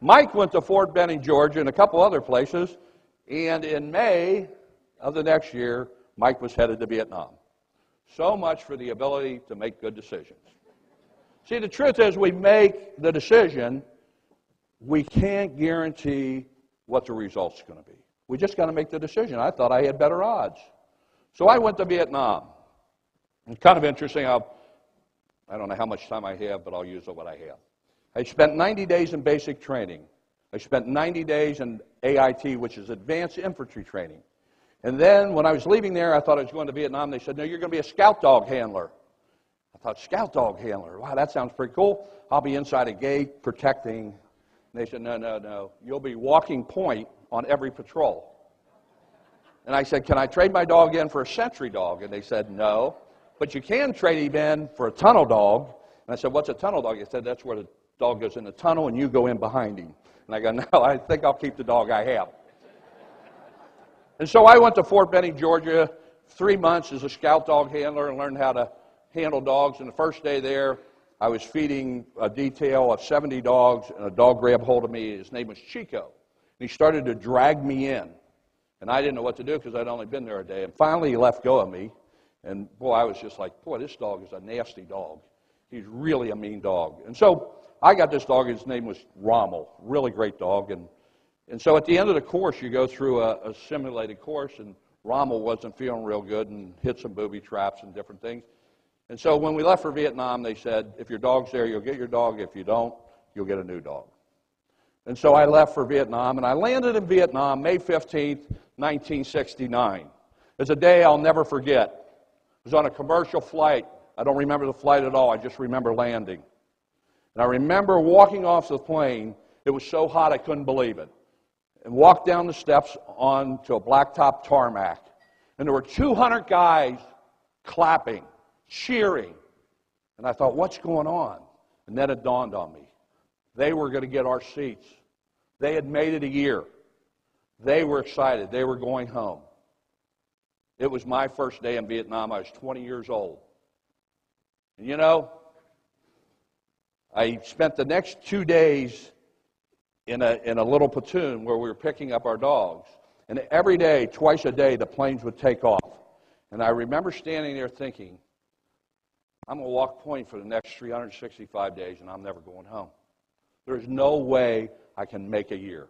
Mike went to Fort Benning, Georgia, and a couple other places, and in May of the next year, Mike was headed to Vietnam. So much for the ability to make good decisions. See, the truth is, we make the decision, we can't guarantee what the result's going to be. We just got to make the decision. I thought I had better odds. So I went to Vietnam. It's kind of interesting. I don't know how much time I have, but I'll use what I have. I spent 90 days in basic training. I spent 90 days in AIT, which is Advanced Infantry Training. And then when I was leaving there, I thought I was going to Vietnam. They said, no, you're going to be a scout dog handler. I thought, scout dog handler? Wow, that sounds pretty cool. I'll be inside a gate protecting. And they said, no. You'll be walking point on every patrol. And I said, can I trade my dog in for a sentry dog? And they said, no. But you can trade him in for a tunnel dog. And I said, what's a tunnel dog? They said, that's where the dog goes in the tunnel and you go in behind him. And I go, no, I think I'll keep the dog I have. And so I went to Fort Benning, Georgia, 3 months as a scout dog handler and learned how to handle dogs. And the first day there, I was feeding a detail of 70 dogs, and a dog grabbed hold of me. His name was Chico. And he started to drag me in. And I didn't know what to do because I'd only been there a day. And finally, he let go of me. And, boy, I was just like, boy, this dog is a nasty dog. He's really a mean dog. And so I got this dog. His name was Rommel, really great dog. And so at the end of the course, you go through a simulated course, and Rommel wasn't feeling real good and hit some booby traps and different things. And so when we left for Vietnam, they said, if your dog's there, you'll get your dog. If you don't, you'll get a new dog. And so I left for Vietnam, and I landed in Vietnam May 15th, 1969. It's a day I'll never forget. I was on a commercial flight. I don't remember the flight at all. I just remember landing. And I remember walking off the plane. It was so hot I couldn't believe it. And walked down the steps onto a blacktop tarmac. And there were 200 guys clapping, cheering. And I thought, what's going on? And then it dawned on me. They were going to get our seats. They had made it a year. They were excited. They were going home. It was my first day in Vietnam. I was 20 years old. And you know, I spent the next 2 days in a little platoon where we were picking up our dogs. And every day, twice a day, the planes would take off. And I remember standing there thinking, I'm going to walk point for the next 365 days, and I'm never going home. There's no way I can make a year.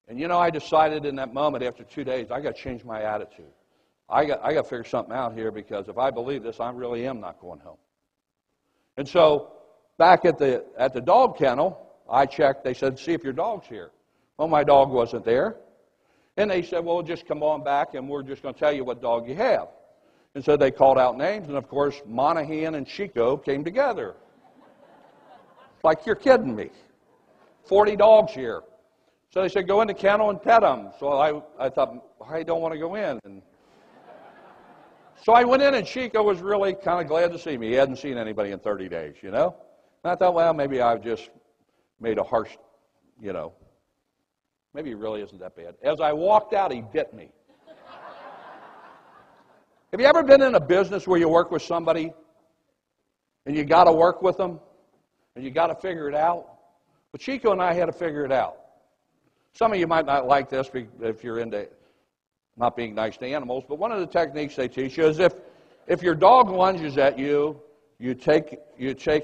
And you know, I decided in that moment after 2 days, I got to change my attitude. I got to figure something out here, because if I believe this, I really am not going home. And so back at the dog kennel, I checked. They said, see if your dog's here. Well, my dog wasn't there. And they said, well, just come on back, and we're just going to tell you what dog you have. And so they called out names, and of course, Monahan and Chico came together. Like, you're kidding me. 40 dogs here. So they said, go in the kennel and pet them. So I thought, I don't want to go in. And so I went in, and Chico was really kind of glad to see me. He hadn't seen anybody in 30 days, you know. And I thought, well, maybe I've just made a harsh, you know, maybe it really isn't that bad. As I walked out, he bit me. Have you ever been in a business where you work with somebody and you got to work with them and you got to figure it out? But Chico and I had to figure it out. Some of you might not like this if you're into not being nice to animals, but one of the techniques they teach you is if your dog lunges at you, you take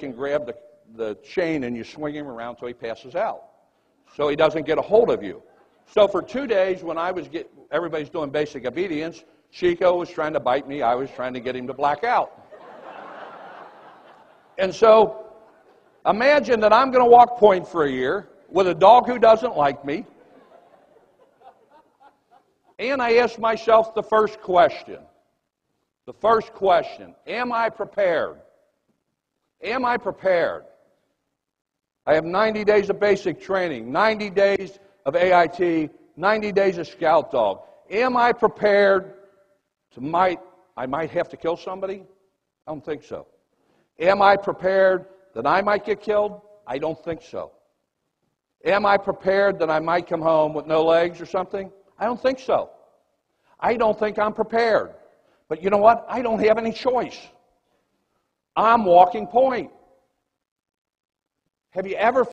and grab the chain and you swing him around till he passes out, so he doesn't get a hold of you. So for 2 days, when everybody's doing basic obedience, Chico was trying to bite me. I was trying to get him to black out. And so imagine that I'm going to walk point for a year with a dog who doesn't like me. And I asked myself the first question. The first question, am I prepared? Am I prepared? I have 90 days of basic training, 90 days of AIT, 90 days of scout dog. Am I prepared I might have to kill somebody? I don't think so. Am I prepared that I might get killed? I don't think so. Am I prepared that I might come home with no legs or something? I don't think so. I don't think I'm prepared. But you know what? I don't have any choice. I'm walking point. Have you ever